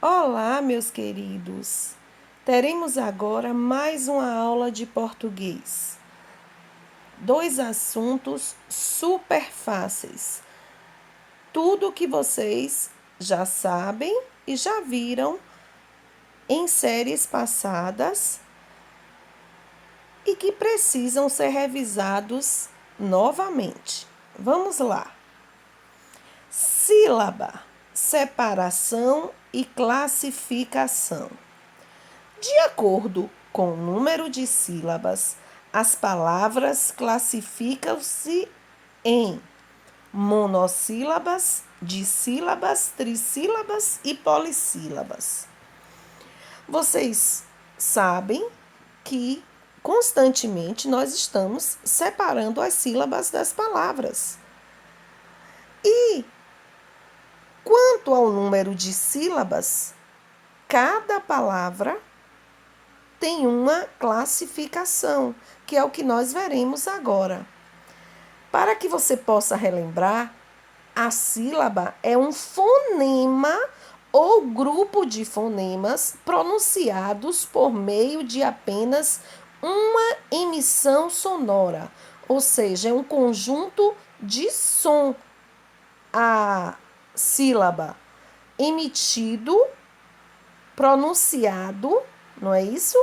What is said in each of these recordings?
Olá, meus queridos! Teremos agora mais uma aula de português. Dois assuntos super fáceis. Tudo que vocês já sabem e já viram em séries passadas e que precisam ser revisados novamente. Vamos lá. Sílaba, separação e classificação. De acordo com o número de sílabas, as palavras classificam-se em monossílabas, dissílabas, trissílabas e polissílabas. Vocês sabem que constantemente nós estamos separando as sílabas das palavras. E quanto ao número de sílabas, cada palavra tem uma classificação, que é o que nós veremos agora. Para que você possa relembrar, a sílaba é um fonema ou grupo de fonemas pronunciados por meio de apenas uma emissão sonora, ou seja, é um conjunto de som. A sílaba emitido, pronunciado, não é isso?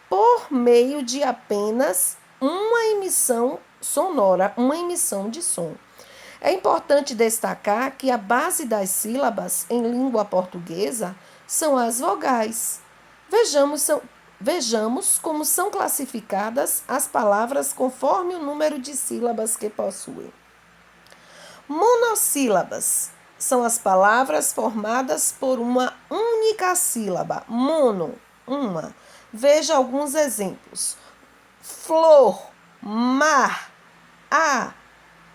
Por meio de apenas uma emissão sonora, uma emissão de som. É importante destacar que a base das sílabas em língua portuguesa são as vogais. Vejamos como são classificadas as palavras conforme o número de sílabas que possuem. Monossílabas são as palavras formadas por uma única sílaba. Mono, uma. Veja alguns exemplos. Flor, mar, a,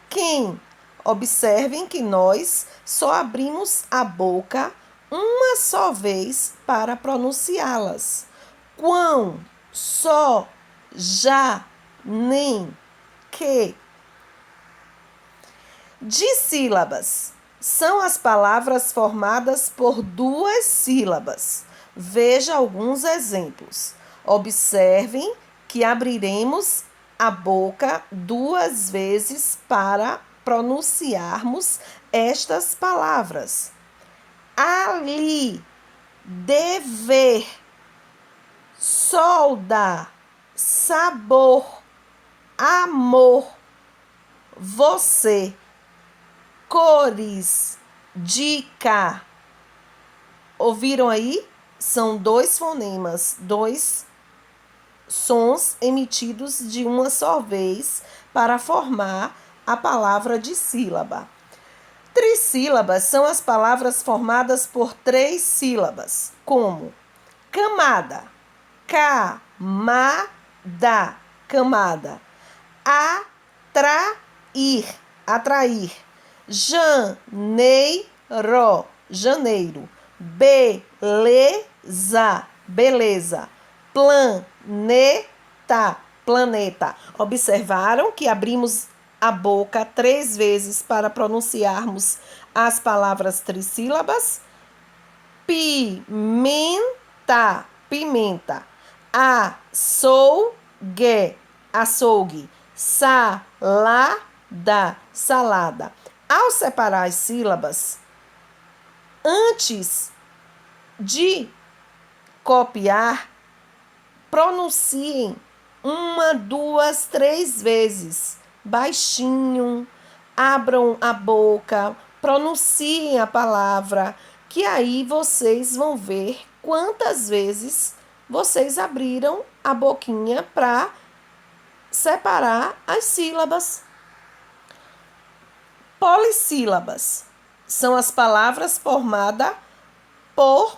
quem. Observem que nós só abrimos a boca uma só vez para pronunciá-las. Quão, só, já, nem, que. Dissílabas são as palavras formadas por duas sílabas. Veja alguns exemplos. Observem que abriremos a boca duas vezes para pronunciarmos estas palavras. Ali, dever, solda, sabor, amor, você, cores, dica. Ouviram aí? São dois fonemas, dois sons emitidos de uma só vez para formar a palavra dissílaba. Trissílabas são as palavras formadas por três sílabas, como camada, camada, camada, atrair, janeiro, janeiro, beleza, beleza, planeta, planeta. Observaram que abrimos a boca 3 vezes para pronunciarmos as palavras trissílabas? Pimenta, pimenta. Açougue, açougue. Salada, salada. Ao separar as sílabas, antes de copiar, pronunciem 1, 2, 3 vezes, baixinho, abram a boca, pronunciem a palavra, que aí vocês vão ver quantas vezes vocês abriram a boquinha para separar as sílabas. Polissílabas são as palavras formadas por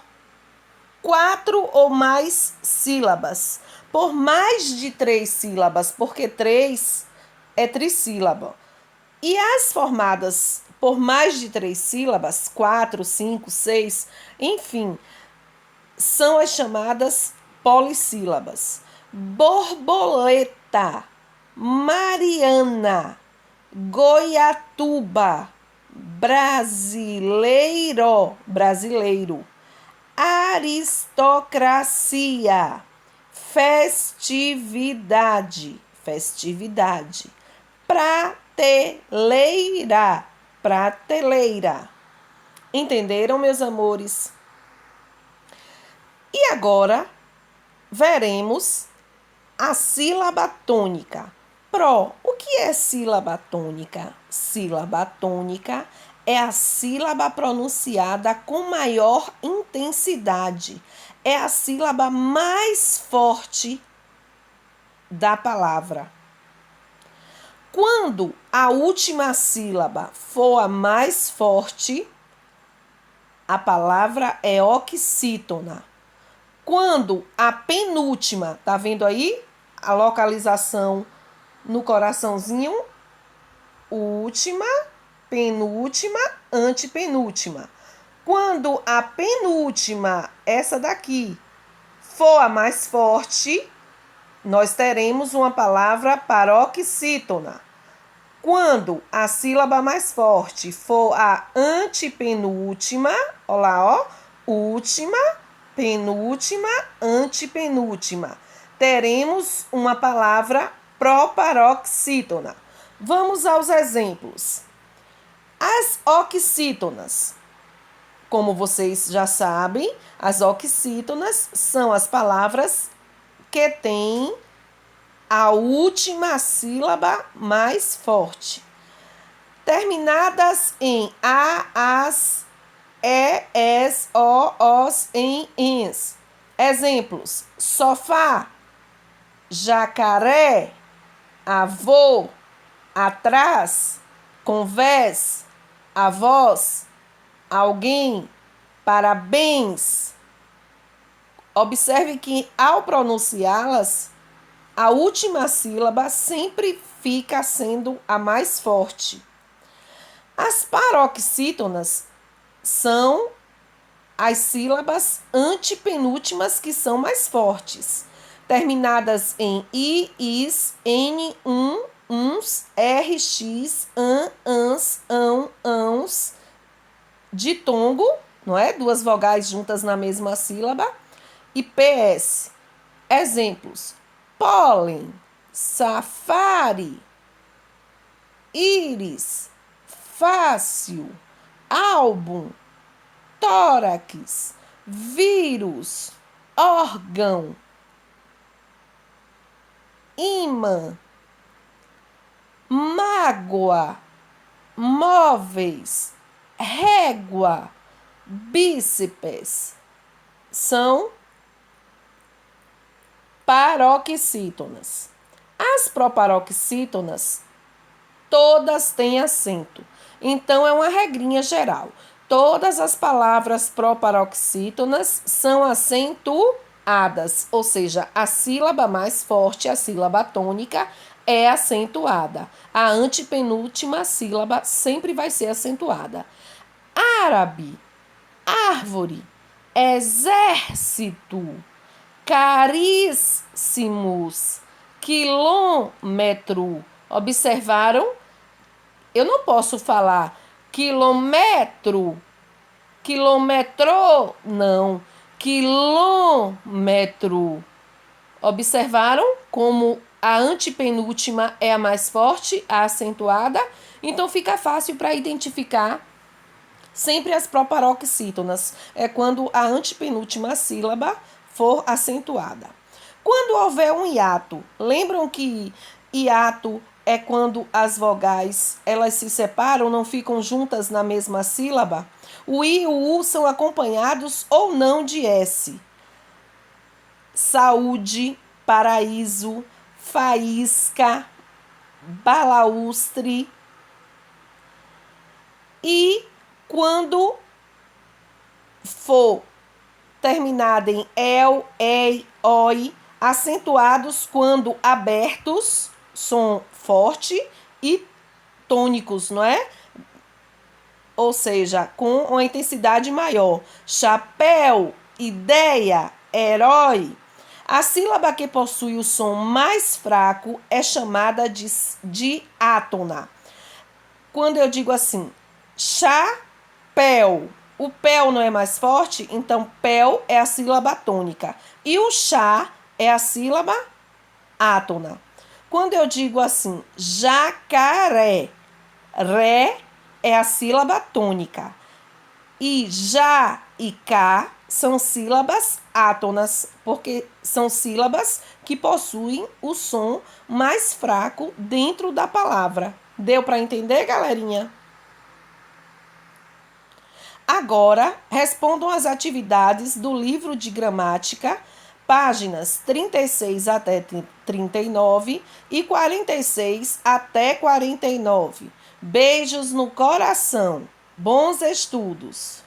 4 ou mais sílabas. Por mais de 3 sílabas, porque 3 é trissílaba. E as formadas por mais de 3 sílabas, 4, 5, 6, enfim, são as chamadas polissílabas. Borboleta, Mariana, Goiatuba, brasileiro, brasileiro. aristocracia, festividade, festividade, prateleira, prateleira. Entenderam, meus amores? E agora veremos a sílaba tônica. O que é sílaba tônica? Sílaba tônica é a sílaba pronunciada com maior intensidade. É a sílaba mais forte da palavra. Quando a última sílaba for a mais forte, a palavra é oxítona. Quando a penúltima, tá vendo aí a localização no coraçãozinho? Última, penúltima, antepenúltima. Quando a penúltima, essa daqui, for a mais forte, nós teremos uma palavra paroxítona. Quando a sílaba mais forte for a antepenúltima, olha lá, ó, última, penúltima, antepenúltima, teremos uma palavra proparoxítona. Vamos aos exemplos. As oxítonas. Como vocês já sabem, as oxítonas são as palavras que têm a última sílaba mais forte. Terminadas em a, as, e, es, o, os, em, ens. Exemplos: sofá, jacaré, avô, atrás, convés, avós, alguém, parabéns. Observe que ao pronunciá-las, a última sílaba sempre fica sendo a mais forte. As paroxítonas são as sílabas antepenúltimas que são mais fortes, terminadas em i, is, n, uns, rx, ans, ãos, ditongo, não é? Duas vogais juntas na mesma sílaba, e ps. Exemplos: pólen, safari, íris, fácil, álbum, tórax, vírus, órgão, ímã, mágoa, móveis, régua, bíceps. São paroxítonas. As proparoxítonas, todas têm acento. Então, é uma regrinha geral. Todas as palavras proparoxítonas são acentuadas, ou seja, a sílaba mais forte, a sílaba tônica, é acentuada. A antepenúltima sílaba sempre vai ser acentuada. Árabe, árvore, exército, caríssimos, quilômetro. Observaram? Eu não posso falar quilômetro, quilômetro, não, quilômetro. Observaram como a antepenúltima é a mais forte, a acentuada? Então fica fácil para identificar sempre as proparoxítonas. É quando a antepenúltima sílaba for acentuada. Quando houver um hiato, lembram que hiato é quando as vogais elas se separam, não ficam juntas na mesma sílaba? O i e o u são acompanhados ou não de s. Saúde, paraíso, faísca, balaustre. E quando for terminada em el, ei, oi, acentuados quando abertos, som forte, e tônicos, não é? Ou seja, com uma intensidade maior. Chapéu, ideia, herói. A sílaba que possui o som mais fraco é chamada de diátona. Quando eu digo assim, chapéu, O pel não é mais forte? Então, pel é a sílaba tônica. E o chá é a sílaba átona. Quando eu digo assim, jacaré, ré é a sílaba tônica. E já e cá são sílabas átonas, porque são sílabas que possuem o som mais fraco dentro da palavra. Deu para entender, galerinha? Agora, respondam as atividades do livro de gramática, páginas 36 até 39 e 46 até 49. Beijos no coração. Bons estudos!